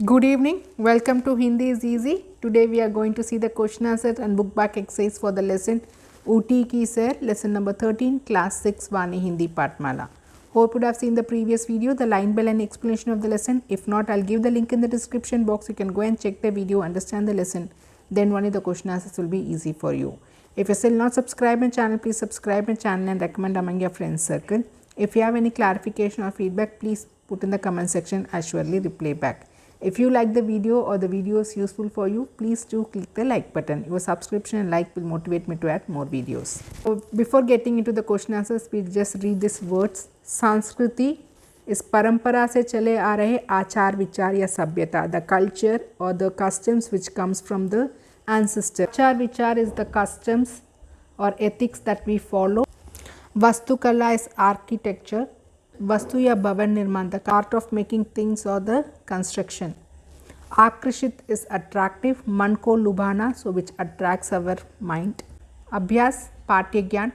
Good evening. Welcome to Hindi is Easy. Today we are going to see the question answer and book back exercise for the lesson Uti Ki Sair, lesson number 13, class 6 Vani Hindi Patmala. Hope you would have seen the previous video, the line by line explanation of the lesson. If not, I'll give the link in the description box. You can go and check the video, understand the lesson. Then only the question answers will be easy for you. If you still not subscribed my channel, please subscribe my channel and recommend among your friends circle. If you have any clarification or feedback, please put in the comment section. I surely reply back. If you like the video or the video is useful for you, please do click the like button. Your subscription and like will motivate me to add more videos. So before getting into the question answers, we just read these words. Sanskriti is परंपरा से चले आ रहे आचार विचार या सभ्यता, the culture or the customs which comes from the ancestor. आचार विचार is the customs or ethics that we follow. वास्तुकला is architecture. वस्तु या भवन निर्माण, the art of making things or the construction. आकर्षित is attractive, मन को लुभाना, so which attracts our mind. अभ्यास पाठ्य ज्ञान,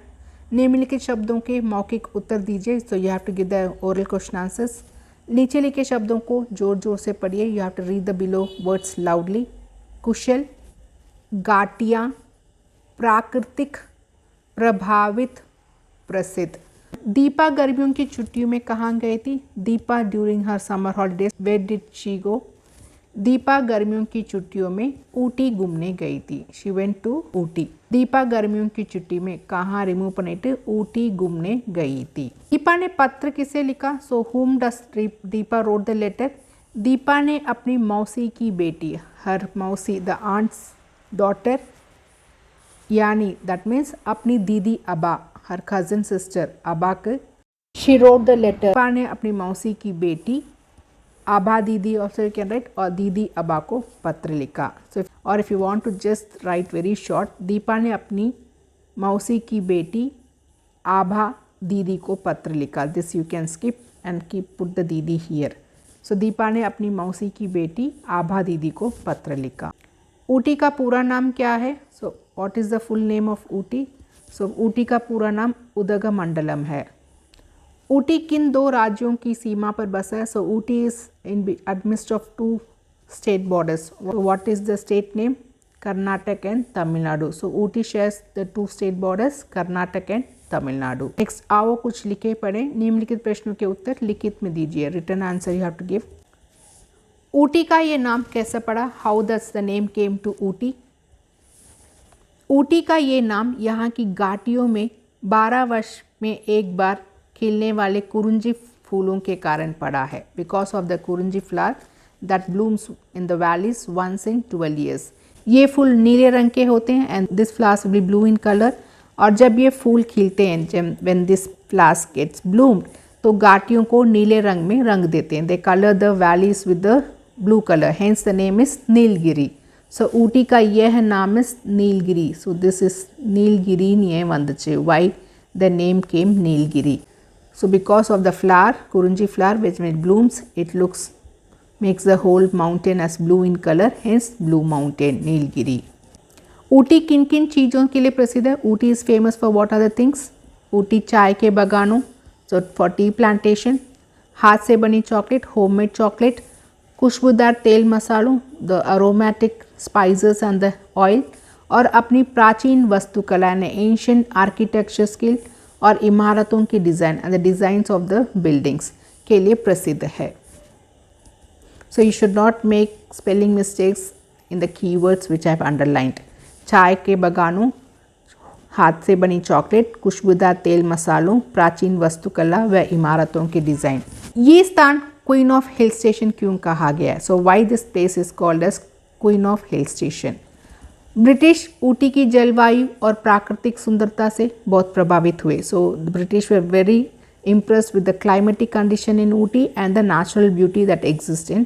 निम्नलिखित शब्दों के मौखिक उत्तर दीजिए, so you have to give the oral question answers. नीचे लिखे शब्दों को जोर जोर से पढ़िए, you have to read the below words loudly. कुशल, घाटियाँ, प्राकृतिक, प्रभावित, प्रसिद्ध. दीपा गर्मियों की छुट्टियों में कहाँ गई थी? Deepa during her summer holidays where did she go? Deepa गर्मियों की छुट्टियों में ऊटी घूमने गई थी. She went to Ooty. Deepa गर्मियों की छुट्टी में कहाँ रिमूव पनेट ऊटी घूमने गई थी. दीपा ने पत्र किसे लिखा? So whom does Deepa wrote the letter? Deepa ने अपनी मौसी की बेटी, her mausi, the aunt's daughter, यानी दैट मीन्स अपनी दीदी अबा, हर कज़न सिस्टर अबा के, शी रोट द लेटर. अबा ने अपनी मौसी की बेटी आबा दीदी ऑल्सो कैन राइट, और दीदी अबा को पत्र लिखा. सो और if you want to just write very short, Deepa ने अपनी मौसी की बेटी आभा दीदी को पत्र लिखा. This you can skip and keep put the दीदी हियर. सो दीपा ने अपनी मौसी की बेटी आभा दीदी को पत्र लिखा. ऊटी का पूरा नाम क्या है? So what is the full name of Ooty? So Ooty का पूरा नाम उदगमंडलम है. ऊटी किन दो राज्यों की सीमा पर बसा है? So Ooty is in amidst of two state borders. What is the state name? Karnataka and Tamil Nadu. So Ooty shares the two state borders, Karnataka and Tamil Nadu. Next आओ कुछ लिखे पढ़े. निम्नलिखित प्रश्नों के उत्तर लिखित में दीजिए. Return answer you have to give. Ooty का ये नाम कैसे पड़ा? How does the name came to Ooty? Ooty का ये नाम यहाँ की घाटियों में 12 वर्ष में एक बार खिलने वाले कुरुंजी फूलों के कारण पड़ा है. Because of the kurinji flower that blooms in the valleys once in 12 years. ये फूल नीले रंग के होते हैं and this flowers will be blue in colour. और जब ये फूल खिलते हैं, when this flowers gets bloomed, तो घाटियों को नीले रंग में रंग देते हैं. They colour the valleys with the blue colour, hence the name is Nilgiri. So Ooty का यह नाम is Nilgiri. So this is Nilgiri निये वंदचे. Why the name came Nilgiri? So because of the flower, kurunji flower, which when it blooms, it makes the whole mountain as blue in color, hence blue mountain, Nilgiri. Ooty किन किन चीज़ों के लिए प्रसिद्ध है? Ooty is famous for what are the things? Ooty चाय के बागानों, so for tea plantation, हाथ से बनी चॉकलेट, homemade chocolate, खुशबूदार तेल मसालों, the aromatic spices and the oil, और अपनी प्राचीन वास्तुकला ने ancient architecture skill और इमारतों की design and the designs of the buildings के लिए प्रसिद्ध है. So you should not make spelling mistakes in the keywords which I have underlined. चाय के बागानों, हाथ से बनी चॉकलेट, खुशबूदार तेल मसालों, प्राचीन वास्तुकला व इमारतों की डिज़ाइन. ये स्थान क्वीन ऑफ हिल स्टेशन क्यों कहा गया है? So why this place is called as queen of hill station? British Ooty की जलवायु और प्राकृतिक सुंदरता से बहुत प्रभावित हुए. So the British were very impressed with the climatic condition in Ooty and the natural beauty that exist in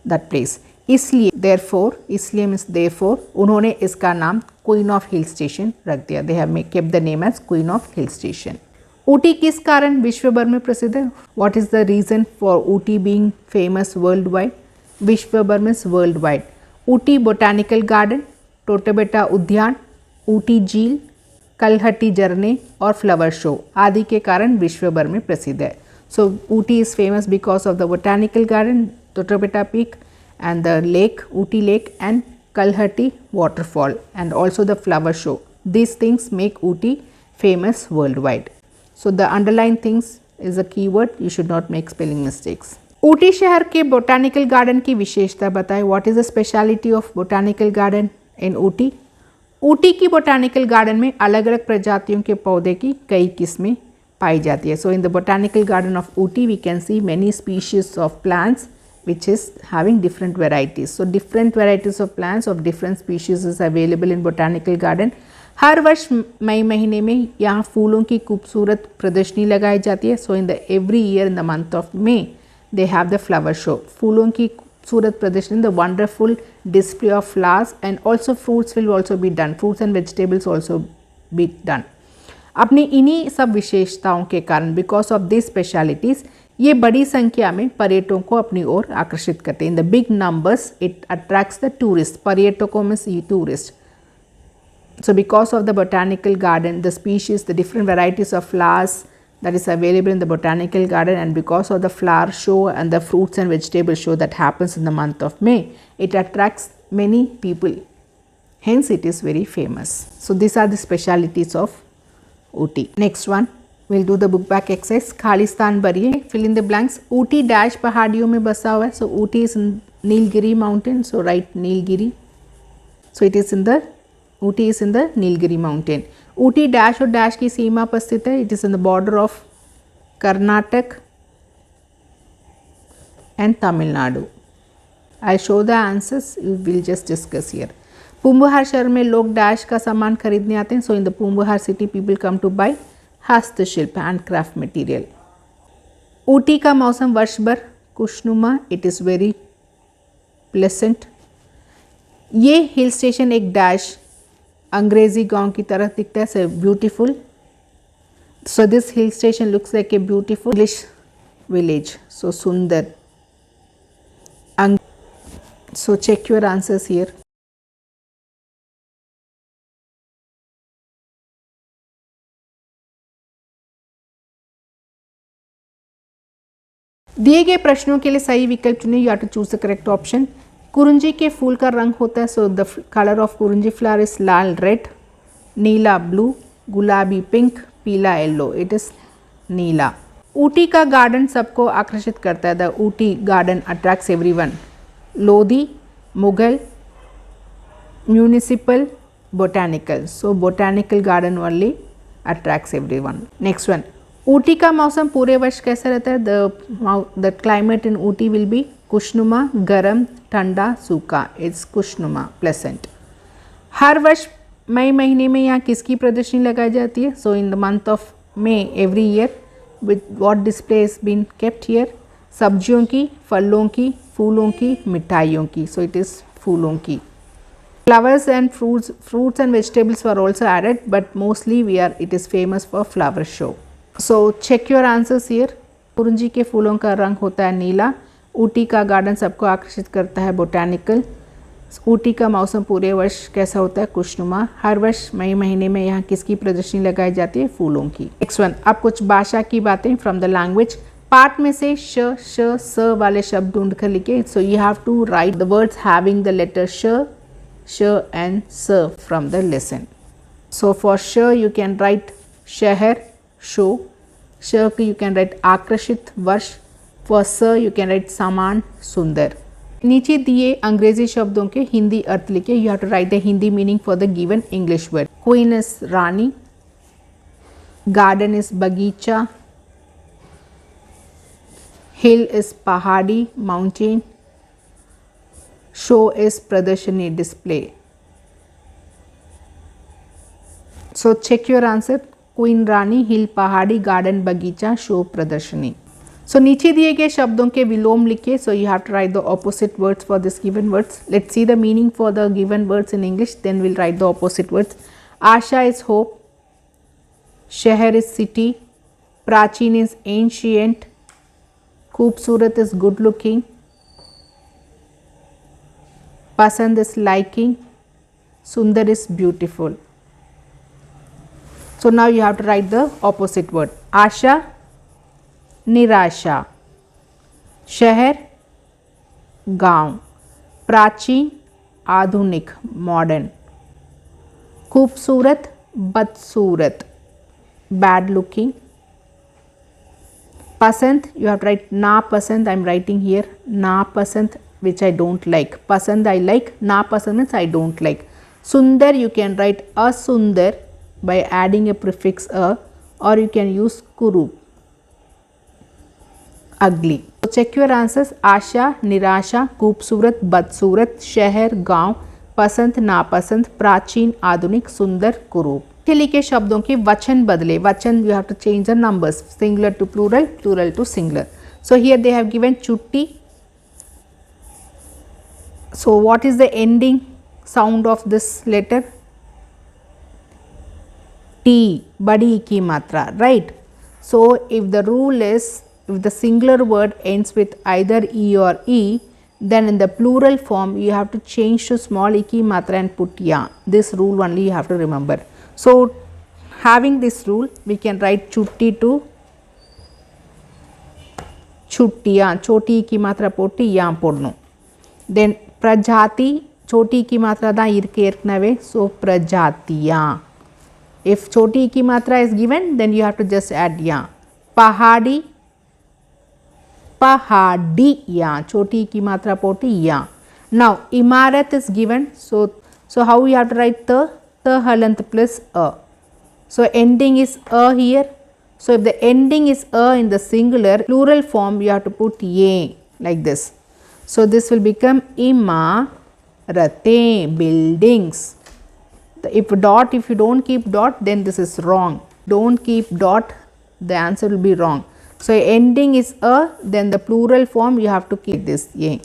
that place. इसलिए मीन्स देयरफॉर उन्होंने इसका नाम क्वीन ऑफ हिल स्टेशन रख दिया. They have kept the name as queen of hill station. Ooty किस कारण विश्व भर में प्रसिद्ध है? What is the reason for Ooty being famous world wide? विश्व भर means world wide. Ooty botanical garden, Doddabetta उद्यान, ऊटी झील, कलहट्टी झरने और फ्लावर शो आदि के कारण विश्व भर में प्रसिद्ध है. So Ooty is famous because of the botanical garden, Doddabetta peak and the lake, Ooty Lake, and Kalhati waterfall, and also the flower show. These things make Ooty famous worldwide. So the underlying things is a keyword, you should not make spelling mistakes. Ooty शहर के botanical garden की विशेषता बताएं. What is the speciality of botanical garden इन ऊटी? ऊटी की botanical garden में अलग अलग प्रजातियों के पौधे की कई किस्में पाई जाती है. So in the botanical garden of Ooty we can see many species of plants which is having different varieties. So different varieties of plants of different species is available in botanical garden. हर वर्ष मई महीने में यहाँ फूलों की खूबसूरत प्रदर्शनी लगाई जाती है. So in the every year in the month of May they have the flower show. फूलों की खूबसूरत प्रदर्शनी, the wonderful display of flowers, and also fruits will also be done. Fruits and vegetables also be done. अपनी इन्हीं सब विशेषताओं के कारण बिकॉज ऑफ दिस स्पेशलिटीज़ ये बड़ी संख्या में पर्यटकों को अपनी ओर आकर्षित करते हैं. In the big numbers it attracts the tourist. पर्यटकों में से tourist. So because of the botanical garden, the species, the different varieties of flowers that is available in the botanical garden, and because of the flower show and the fruits and vegetable show that happens in the month of May, it attracts many people. Hence it is very famous. So these are the specialities of Ooty. Next one, we'll do the book back exercise. Khalistan भरिए, fill in the blanks. Ooty dash पहाड़ियों में बसा हुआ है. So Ooty is in Nilgiri mountain. So write Nilgiri. So it is in the Ooty is in the Nilgiri mountain. Ooty dash और dash की सीमा पर स्थित है. It is in the border of Karnataka and Tamil Nadu. I show the answers. We will just discuss here. पूंबहार शहर में लोग dash का सामान खरीदने आते हैं. So in the Poompuhar city people come to buy हस्तशिल्प हैंडक्राफ्ट मटेरियल. ऊटी का मौसम वर्ष भर खुशनुमा. It is very pleasant. ये हिल स्टेशन एक डैश अंग्रेजी गांव की तरह दिखता है. So beautiful. So this hill station looks like a beautiful English village. So सुंदर. So check your answers here. दिए गए प्रश्नों के लिए सही विकल्प चुनें. You have to choose the correct option. Kurinji के फूल का रंग होता है. So the colour of kurinji flower is लाल रेड, नीला ब्लू, गुलाबी पिंक, पीला येलो. इट इज नीला. ऊटी का गार्डन सबको आकर्षित करता है. The Ooty garden attracts everyone. Lodhi, Mughal, municipal, botanical. So botanical garden only attracts everyone. Next one, Ooty का मौसम पूरे वर्ष कैसा रहता है? The climate in Ooty will be खुशनुमा, गर्म, ठंडा, सूखा. इट्स खुशनुमा, प्लेसेंट. हर वर्ष मई महीने में यहाँ किसकी प्रदर्शनी लगाई जाती है? So in the month of May every year with what display is been kept here? सब्जियों की, फलों की, फूलों की, मिठाइयों की. सो इट इज़ फूलों की. Flowers and fruits and vegetables were also added, but mostly it is famous for flower show. So check your answers here. कुरुंजी के फूलों का रंग होता है नीला. ऊटी का गार्डन सबको आकर्षित करता है, बोटानिकल. ऊटी का मौसम पूरे वर्ष कैसा होता है? खुशनुमा. हर वर्ष मई महीने में यहाँ किसकी प्रदर्शनी लगाई जाती है? फूलों की. नेक्स्ट वन, अब कुछ भाषा की बातें फ्रॉम द लैंग्वेज. पार्ट में से श, श, स वाले शब्द ढूंढ कर लिखे. So you have to write the words having the letter श, and s from the lesson. So for sh you can write शहर, show. sh you can write आकर्षित, वर्ष. For s you can write सामान, सुंदर. नीचे दिए अंग्रेजी शब्दों के हिंदी अर्थ लिखे. You have to write the Hindi meaning for the given English word. Queen is Rani, garden is बगीचा, hill is पहाड़ी, mountain, show is प्रदर्शनी, display. So check your answer. Queen रानी, हिल पहाड़ी, गार्डन बगीचा, शो प्रदर्शनी. सो नीचे दिए गए शब्दों के विलोम लिखिए. So you have to write the opposite words for this given words. Let's see the meaning for the given words in English, then will write the opposite words. आशा इज होप, शहर इज सिटी, प्राचीन is ancient, खूबसूरत is good looking, पसंद is liking, sundar is beautiful. So now you have to write the opposite word. आशा, निराशा, शहर, गांव, प्राचीन, आधुनिक, मॉडर्न. खूबसूरत, बदसूरत, bad looking. Pasand, you have to write na pasand. I am writing here na pasand, which I don't like. Pasand I like, na pasand means I don't like. Sundar, you can write asundar by adding a prefix a, or you can use kuru, ugly. So check your answers. आशा, निराशा, खूबसूरत, बदसूरत, शहर, गांव, पसंद, नापसंद, प्राचीन, आधुनिक, सुंदर, कुरूप. के लिखे शब्दों के वचन बदले. वचन you have to change the numbers, singular to plural, plural to singular. So here they have given chutti. So what is the ending sound of this letter? T, badi ki matra, right? So if the rule is, if the singular word ends with either e or e, then in the plural form you have to change to small e ki matra and put ya. This rule only you have to remember. So having this rule, we can write chutti to chuttiya, choti ki matra potti ya podnu. Then prajati, choti ki matra da irke erknave, so prajatiya. If choti ki matra is given, then you have to just add ya. Pahadi, pahadiya, choti ki matra potti ya. Now imarat is given, so how we have to write the halant plus a. So ending is a here. So if the ending is a in the singular, plural form you have to put ye like this. So this will become imarate, buildings. If dot, if you don't keep dot, then this is wrong. Don't keep dot, the answer will be wrong. So ending is a, then the plural form you have to keep this ye.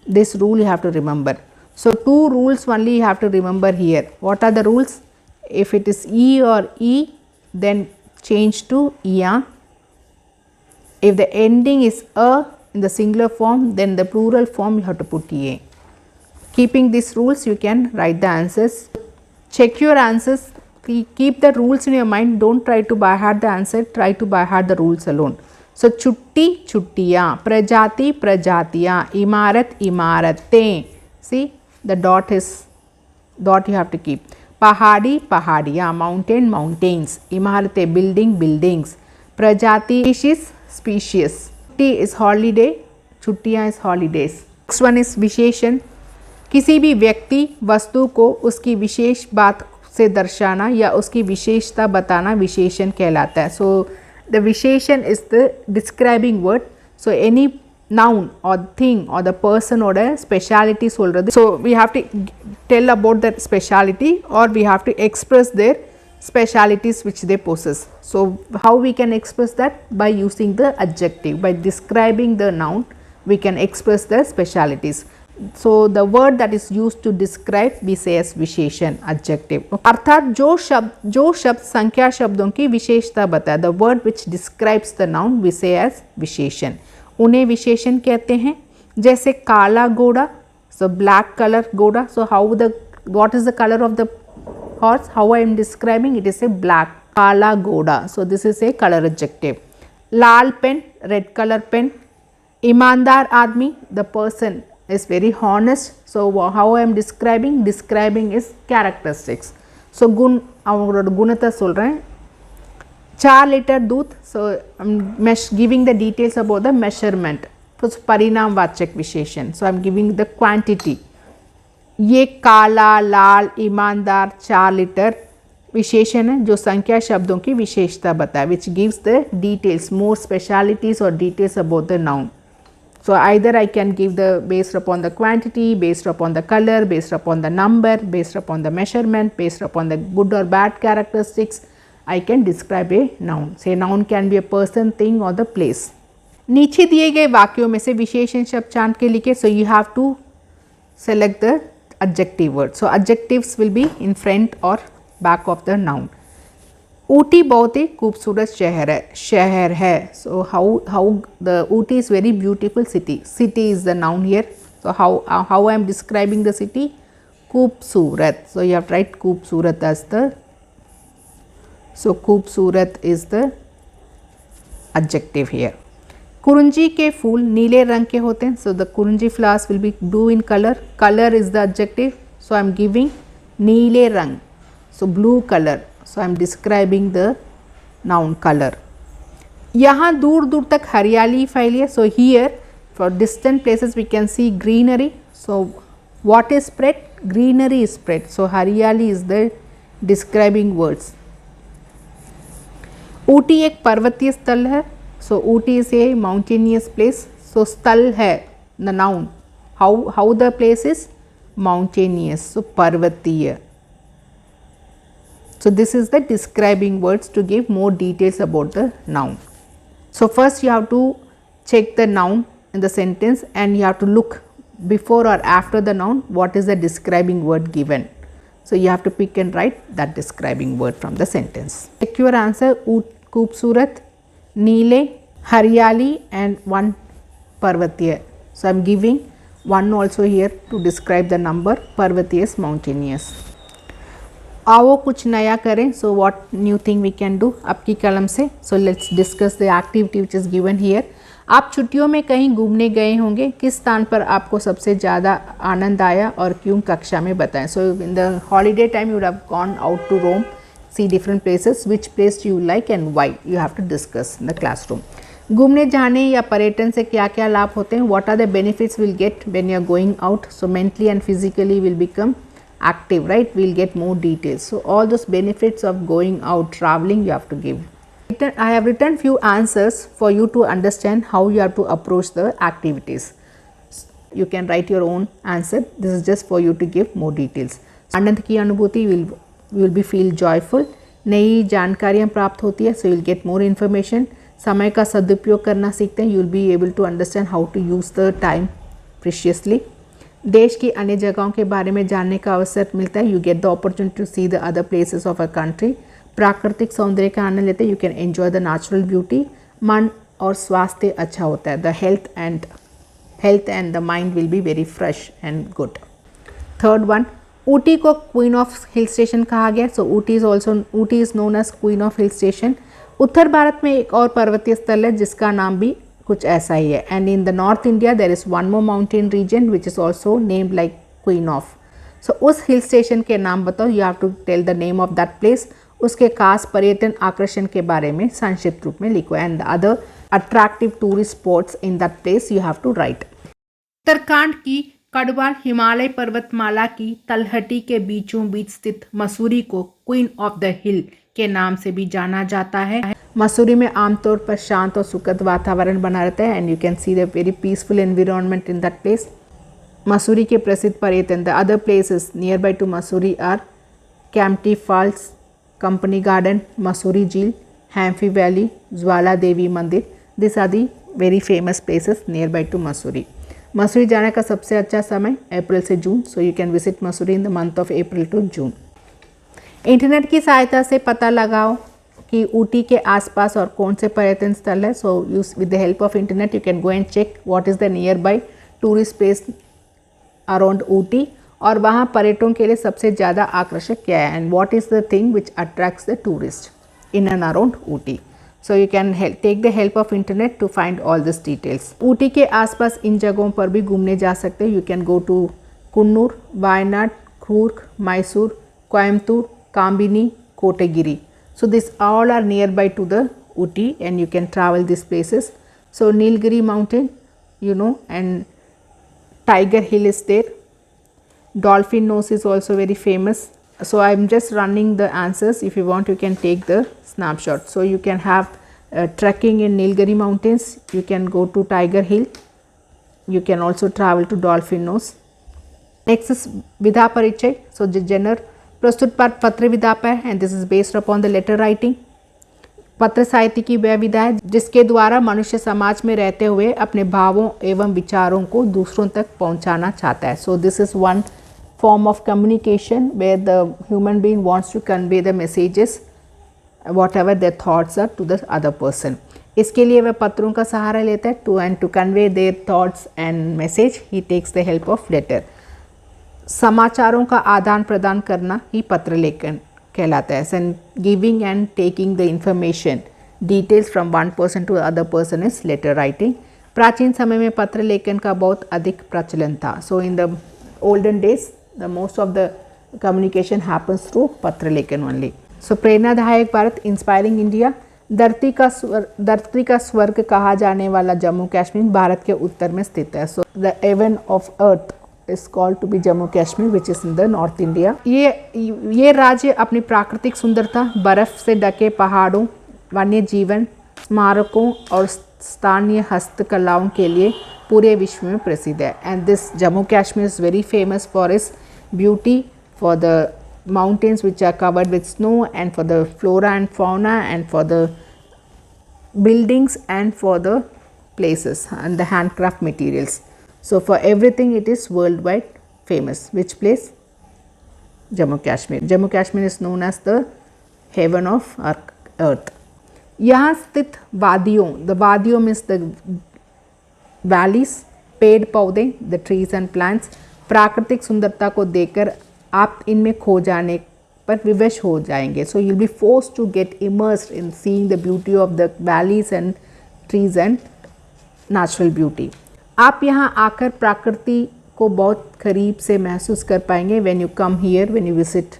This rule you have to remember. So two rules only you have to remember here. What are the rules? If it is e or e, then change to ya. If the ending is a in the singular form, then the plural form you have to put a. Keeping these rules, you can write the answers. Check your answers. Keep the rules in your mind. Don't try to by heart the answer. Try to by heart the rules alone. So chutti, chuttiya, prajati, prajatiya, imarat, imarate. See, the dot you have to keep. Pahadi, pahadiya, mountain, mountains. Imarate, building, buildings. Prajati, species, species. Chutti is holiday, chuttiya is holidays. Next one is विशेषण. किसी भी व्यक्ति, वस्तु को उसकी विशेष बात से दर्शाना या उसकी विशेषता बताना विशेषण कहलाता है. So the विशेषण is the describing word. So any noun or thing or the person or a speciality சொல்றது. So we have to tell about that speciality or we have to express their specialities which they possess. So how we can express that? By using the adjective. By describing the noun, we can express the specialities. So the word that is used to describe we say as विशेषण, adjective. अर्थात जो शब्द संख्या शब्दों की विशेषता बताए. The word which describes the noun we say as विशेषण. उन्हें विशेषण कहते हैं. जैसे काला घोड़ा, so black color घोड़ा. So what is the color of the horse? How I am describing it is a black, काला घोड़ा. So this is a color adjective. लाल पेन, red color pen. ईमानदार आदमी, the person is very honest. So how I am describing is characteristics. So गुण அவங்களோட गुणத்தை சொல்றேன். 4 litre दूध. So I am giving the details about the measurement. So परिणामवाचक विशेषण. So I am giving the quantity. ये काला, लाल, ईमानदार, 4 लीटर विशेषण है जो संख्या शब्दों की विशेषता बताए. Which gives the details, more specialities or details about the noun. So either I can give the based upon the quantity, based upon the color, based upon the number, based upon the measurement, based upon the good or bad characteristics, I can describe a noun. Say noun can be a person, thing or the place. नीचे दिए गए वाक्यों में से विशेषण शब्द छांट के लिखे. So you have to select the adjective word. So adjectives will be in front or back of the noun. Ooty बहुत ही खूबसूरत शहर है. So how the Ooty is very beautiful city. City is the noun here. So how I am describing the city? खूबसूरत. So you have to write खूबसूरत as the. So खूबसूरत is the adjective here. कुरुंजी के फूल नीले रंग के होते हैं, so the kurinji flowers will be blue in colour. Colour is the adjective, so I am giving नीले रंग, so blue colour, so I am describing the noun colour. यहाँ दूर दूर तक हरियाली फैली है, so here for distant places we can see greenery. So what is spread? Greenery is spread, so हरियाली इज द डिस्क्राइबिंग वर्ड्स. ऊटी एक पर्वतीय स्थल है, so Ooty is a mountainous place. So स्थल है the noun, how the place is mountainous, so पर्वतीय. So this is the describing words to give more details about the noun. So first you have to check the noun in the sentence and you have to look before or after the noun what is the describing word given. So you have to pick and write that describing word from the sentence. Check your answer. Khoobsurat, Neele, Haryali and one Parvatiya. So I am giving one also here to describe the number. Parvatiya is mountainous. आओ कुछ नया करें. So what new thing we can do आपकी कलम से. So let's discuss the activity which is given here. आप छुट्टियों में कहीं घूमने गए होंगे, किस स्थान पर आपको सबसे ज़्यादा आनंद आया और क्यों, कक्षा में बताएं. So in the holiday time you would have gone out to roam, see different places, which place you like and why, you have to discuss in the classroom. घूमने जाने या पर्यटन से क्या क्या लाभ होते हैं, what are the benefits will get when you are going out. So mentally and physically will become active, right? We'll get more details. So all those benefits of going out traveling you have to give. I have written few answers for you to understand how you have to approach the activities. You can write your own answer. This is just for you to give more details. आनंद की अनुभूति will be feel joyful. नई जानकारियाँ प्राप्त होती है, so you'll get more information. समय का सदुपयोग करना सीखते हैं, you'll be able to understand how to use the time preciously. देश की अन्य जगहों के बारे में जानने का अवसर मिलता है, you get the opportunity to see the other places of a country. प्राकृतिक सौंदर्य का आनंद लेते हैं, you can enjoy the natural beauty. मन और स्वास्थ्य अच्छा होता है, the health and the mind will be very fresh and good. Third one, Ooty को क्वीन ऑफ हिल स्टेशन कहा गया. So Ooty is known as queen of hill station. उत्तर भारत में एक और पर्वतीय स्थल है जिसका नाम भी कुछ ऐसा ही है. And in the North India there is one more mountain region which is also named like queen of. So उस हिल स्टेशन के नाम बताओ, you have to tell the name of that place. उसके खास पर्यटन आकर्षण के बारे में संक्षिप्त रूप में लिखो. And the other attractive tourist spots in that place you have to write. Uttarakhand की गढ़वाल हिमालय पर्वतमाला की तलहटी के बीचों बीच स्थित मसूरी को क्वीन ऑफ द हिल के नाम से भी जाना जाता है. मसूरी में आमतौर पर शांत और सुखद वातावरण बना रहता है and you can see the very peaceful environment in that place. Mussoorie के प्रसिद्ध पर्यटन, the other places near by to Mussoorie are Kempty Falls, Company Garden, Mussoorie झील, हैम्फी वैली, ज्वाला देवी मंदिर. This are the very famous places near by to Mussoorie. Mussoorie जाने का सबसे अच्छा समय अप्रैल से June. So you can visit Mussoorie in the month of April to June. Internet की सहायता से पता लगाओ कि ऊटी के आसपास और कौन से पर्यटन स्थल है. So use with the help of internet you can go and check what is the near by tourist place around Ooty और वहाँ पर्यटकों के लिए सबसे ज़्यादा आकर्षक क्या है and what is the thing which attracts the tourist in and around Ooty. So you can take the help of internet to find all this details. Ooty के आसपास इन जगहों पर भी घूमने जा सकते हैं. You can go to Coonoor, Wayanad, Coorg, Mysore, Coimbatore, Kabini, Kotagiri. So this all are nearby to the Ooty and you can travel these places. So Nilgiri mountain, you know, and Tiger Hill is there. Dolphin Nose is also very famous. So I am just running the answers. If you want you can take the snapshot. So you can have trekking in Nilgiri mountains. You can go to Tiger Hill. You can also travel to Dolphin Nose. Next is Vidha Parichay. So the genre प्रस्तुत पाठ पत्र विधा पर है and this is based upon the letter writing. पत्र साहित्य की वह विधा है जिसके द्वारा मनुष्य समाज में रहते हुए अपने भावों एवं विचारों को दूसरों तक पहुंचाना चाहता है. So this is one form of communication where the human being wants to convey the messages whatever their thoughts are to the other person. इसके लिए वह पत्रों का सहारा लेता है to convey their thoughts and message he takes the help of letter. समाचारों का आदान प्रदान करना ही पत्र लेखन कहलाता है. And giving and taking the information details from one person to other person is letter writing. प्राचीन समय में पत्र लेखन का बहुत अधिक प्रचलन था. So in the olden days the most of the communication happens through पत्र लेखन ओनली. सो प्रेरणादायक भारत, इंस्पायरिंग इंडिया. धरती का स्वर्ग कहा जाने वाला जम्मू कश्मीर भारत के उत्तर में स्थित है. So the haven of earth is called to be Jammu Kashmir, which is in the North India. ये राज्य अपनी प्राकृतिक सुंदरता, बर्फ से ढके पहाड़ों, वन्य जीवन, स्मारकों और स्थानीय हस्तकलाओं के लिए पूरे विश्व में प्रसिद्ध है. And this Jammu Kashmir is very famous for its beauty, for the mountains which are covered with snow, and for the flora and fauna, and for the buildings, and for the places and the handcraft materials. So for everything it is worldwide famous. Which place? Jammu Kashmir. Jammu Kashmir is known as the heaven of earth. यहाँ स्थित वादियों, the वादियों means the valleys, पेड़ पौधे, the trees and plants, प्राकृतिक सुंदरता को देखकर आप इनमें खो जाने पर विवश हो जाएंगे. So you'll be forced to get immersed in seeing the beauty of the valleys and trees and natural beauty. आप यहाँ आकर प्रकृति को बहुत करीब से महसूस कर पाएंगे. When you come here, when you visit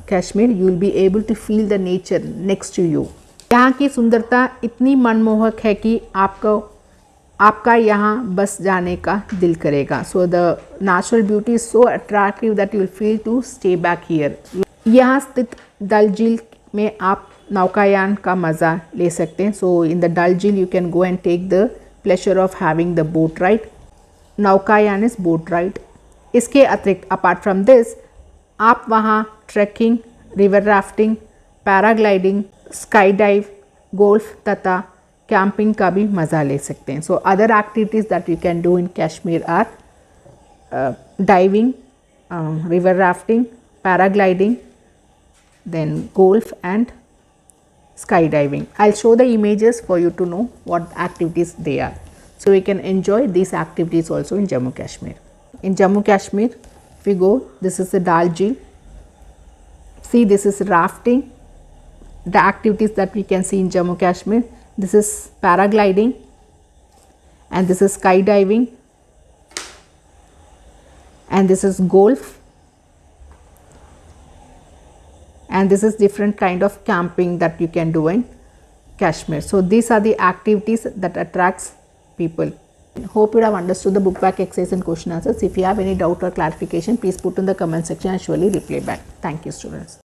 Kashmir, you will be able to feel the nature next to you. यहाँ की सुंदरता इतनी मनमोहक है कि आपका यहाँ बस जाने का दिल करेगा. So the natural beauty is so attractive that you will feel to stay back here. यहाँ स्थित डल झील में आप नौकायान का मज़ा ले सकते हैं. So in the Dal Jheel you can go and take the pleasure of having the boat ride. नौकायान is boat ride. इसके अतिरिक्त apart from this आप वहाँ trekking, river rafting, paragliding, sky dive, golf तथा कैंपिंग का भी मज़ा ले सकते हैं. So other activities that you can do in Kashmir are diving, river rafting, paragliding, then golf and skydiving. I'll show the images for you to know what activities they are. So we can enjoy these activities also in Jammu Kashmir. In Jammu Kashmir, if we go, this is the Dal Jheel. See, this is rafting. The activities that we can see in Jammu Kashmir. This is paragliding, and this is skydiving, and this is golf. And this is different kind of camping that you can do in Kashmir. So these are the activities that attracts people. Hope you have understood the book back exercise and question answers. If you have any doubt or clarification, please put in the comment section and surely reply back. Thank you, students.